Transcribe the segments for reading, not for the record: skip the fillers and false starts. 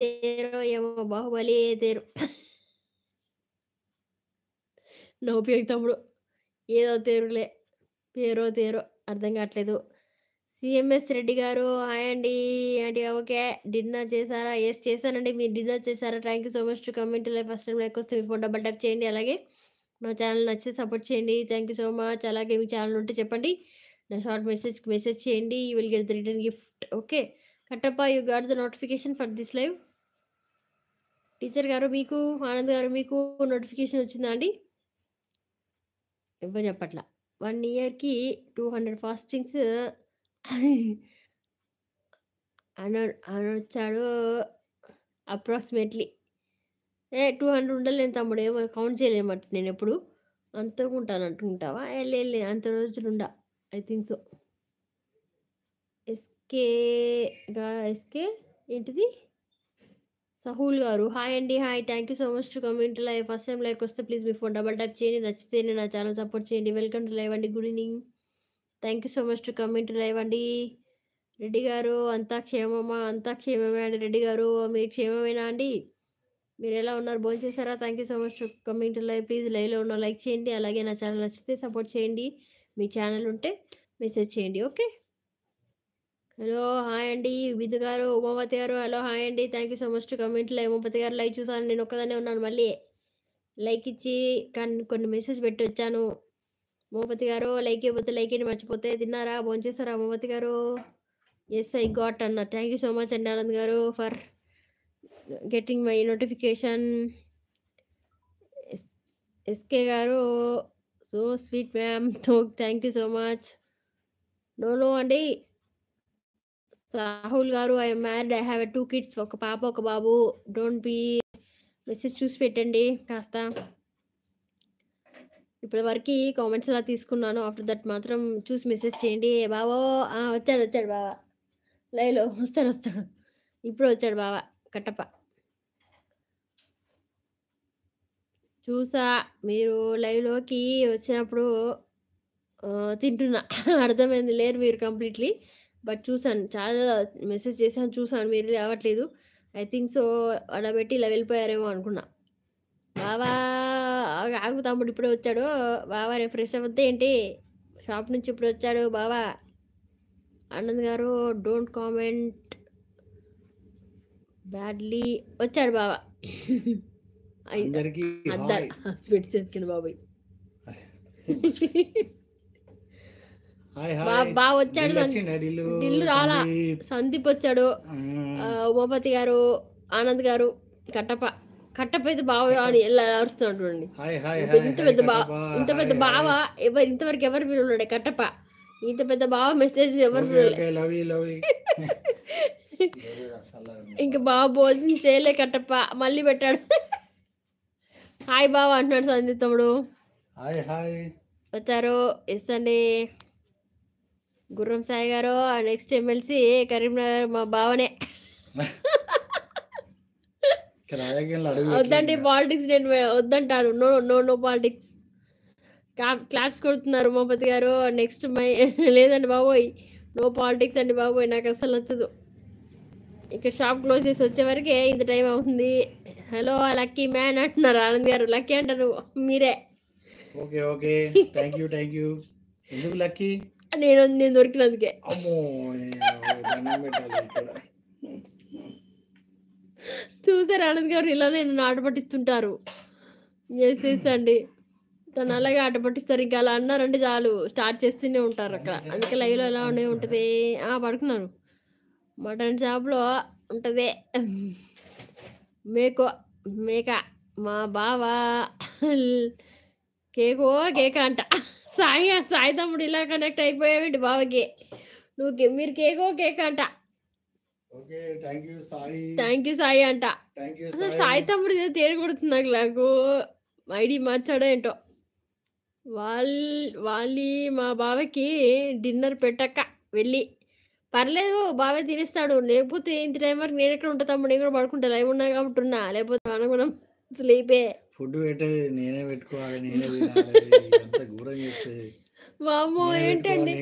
తేరో ఏమో బాహుబలి తేరు. నవ్వుపియకు తమ్ముడు. ఏదో తేరులే. పేరో తేరో అర్థం కావట్లేదు. సీఎంఎస్ రెడ్డి గారు హాయ్ అండి. అంటే ఓకే. డిన్నర్ చేశారా? యెస్ చేశానండి. మీరు డిన్నర్ చేశారా? Thank you so much to comment like first time like వస్తే మీ ఫోన్ డబల్ ట్యాప్ చేయండి. అలాగే నా ఛానల్ నచ్చితే సపోర్ట్ చేయండి. Thank you so much. అలాగే మీ ఛానల్ ఉంటే చెప్పండి. నా షార్ట్ మెసేజ్‌కి మెసేజ్ చేయండి. You will get the return gift. Okay. Kattappa you got the notification for this live. Teacher గారు మీకు, ఆనంద్ గారు మీకు నోటిఫికేషన్ వచ్చిందా అండి? ఎవ్వరు చెప్పట్లా. 1 ఇయర్‌కి 200 ఫాస్టింగ్స్ అనొచ్చాడు అప్రాక్సిమేట్‌లీ. 200 ఉండలేను తమ్ముడు. ఏమో కౌంట్ చేయలేమట నేనెప్పుడు. అంతగుంటానంటుంటావా? లే అంత రోజులుండా. I think so. ఎస్‌కే ఏంటిది? సహూల్ గారు హాయ్ అండి. Hi. Thank you so much to comment live. First time like వస్తే ప్లీజ్ మీ ఫోన్ డబల్ ట్యాప్ చేయండి. నచ్చితేనే నా ఛానల్ సపోర్ట్ చేయండి. వెల్కమ్ టు లైవ్ అండి. Good evening. Thank you so much to comment live అండి. రెడ్డి గారు అంతా క్షేమమా? అంతా క్షేమమే అండి రెడ్డి గారు. మీరు క్షేమమేనా అండి? మీరెలా ఉన్నారు? భోంచేసారా? Thank you so much to coming to live. Please లైవ్‌లో ఉన్న లైక్ చేయండి. అలాగే నా ఛానల్ నచ్చితే సపోర్ట్ చేయండి. మీ ఛానల్ ఉంటే మెసేజ్ చేయండి. ఓకే. హలో హాయ్ అండి. విధు గారు, ఉమాపతి గారు హలో హాయ్ అండి. Thank you so much to comment live. Umapathi గారు లైవ్ చూసాను. నేను ఒక్కదాన్నే ఉన్నాను మళ్ళీ. లైక్ ఇచ్చి కొన్ని మెసేజ్ పెట్టి వచ్చాను. ఉమాపతి గారు లైక్ ఇవ్వకపోతే లైక్ ఇయ్యండి మర్చిపోతే. తిన్నారా? భోంచేసారా ఉమాపతి గారు? యెస్ ఐ గాట్ అన్న. థ్యాంక్ యూ సో మచ్ అండి ఆనంద్ గారు for getting my notification. SK గారు so sweet ma'am. Thank you so much. No అండి. రాహుల్ గారు I married. I have 2 kids. ఒక పాప ఒక బాబు. డోంట్ బీ మెసేజ్ చూసి పెట్టండి కాస్త. ఇప్పటి వరకు కామెంట్స్ అలా తీసుకున్నాను. ఆఫ్టర్ దట్ మాత్రం చూసి మెసేజ్ చేయండి. బావో వచ్చాడు బావ. లైవ్లో వస్తాడు. ఇప్పుడు వచ్చాడు బావ కట్టప్ప. చూసా మీరు లైవ్‌లోకి వచ్చినప్పుడు తింటున్నా. అర్థమైంది. లేరు మీరు కంప్లీట్‌లీ. బట్ చూసాను. చాలా మెసేజ్ చేశాను చూసాను. మీరు రావట్లేదు. ఐ థింక్ సో ఆడబెట్టి ఇలా వెళ్ళిపోయారేమో అనుకున్నా. బావా ఆగు తమ్ముడు ఇప్పుడే వచ్చాడు. బావా రేపు ఫ్రెష్ అవ్వద్దా ఏంటి? షాప్ నుంచి ఇప్పుడే వచ్చాడు బావా. ఆనంద్ గారు డోంట్ కామెంట్ బ్యాడ్లీ. వచ్చాడు బావ. అందరికీ స్వీట్స్ ఎత్తుకింది బాబాయ్. బాగా వచ్చాడు. ఢిల్లు రాలా. సందీప్ వచ్చాడు. ఉమాపతి గారు, ఆనంద్ గారు, కట్టప్ప అయితే బావ అని ఎలా అరుస్తున్నాడు చూడండి. ఇంత పెద్ద బావ ఇంతవరకు ఎవరు మీరు ఉన్నాడే కట్టప్ప. ఇంత పెద్ద బావ మెసేజ్ ఎవరు ఇంకా బావ భోజనం చేయలే కట్టప్ప. మళ్ళీ పెట్టాడు. హాయ్ బావ అంటున్నాడు సందీప్ తమ్ముడు. వచ్చారు. ఎస్ అండి. గుర్రం సాయి గారు నెక్స్ట్ ఎమ్మెల్సీ కరీంనగర్ మా బావనే. వద్దండి పాలిటిక్స్. నేను వద్దంటాను. No politics. క్లాప్స్ కొడుతున్నారు ఉమాపతి గారు. నెక్స్ట్ లేదండి బాబోయ్. నో పాలిటిక్స్ అండి బాబోయ్. నాకు అసలు నచ్చదు. ఇక్కడ షాప్ క్లోజ్ చేసి వచ్చే వరకే ఇంత టైం అవుతుంది. హలో లక్కీ మ్యాన్ అంటున్నారు ఆనంద్ గారు. లక్కీ అంటారు మీరే. Okay thank you. ఎందుకు లక్కీ? నేను దొరికినందుకే. చూసారు ఆనంద్ గారు ఇలా నేను ఆట పట్టిస్తుంటారు. ఎస్ అండి. తను అలాగే ఆట పట్టిస్తారు. ఇంకా అలా అన్నారంటే చాలు స్టార్ట్ చేస్తూనే ఉంటారు అక్కడ. అందుకే లైవ్లో ఎలా ఉంటుంది. పడుకున్నారు. మటన్ షాప్లో ఉంటుంది మేక మా బావ కేక అంట. సాయి తమ్ముడు ఇలా కనెక్ట్ అయిపోయావేంటి బావకి? మీరు కేక అంట. థ్యాంక్ యూ సాయి అంట. అసలు సాయి తమ్ముడు తేడా కొడుతుంది నాకు. ఐడి మార్చాడో ఏంటో. మా బావకి డిన్నర్ పెట్టక్క వెళ్ళి. పర్లేదు బావే తినేస్తాడు. లేకపోతే ఇంత టైం వరకు నేను ఎక్కడ ఉంటా తమ్ముడు? నేను కూడా పడుకుంటా. లైవ్ ఉన్నా కాబట్టి ఉన్నా. లేకపోతే మనం కూడా స్లీపే. ఫుడ్ పెట్టేది నేనే పెట్టుకోవాలి. వామ్మో ఏంటండి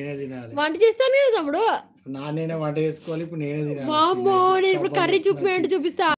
వంట చేస్తాను కదా తమ్ముడు. నేనే వంట చేసుకోవాలి. ఇప్పుడు నేనే తినాలి. వామ్మో నేను ఇప్పుడు కర్రీ చూపిస్తా.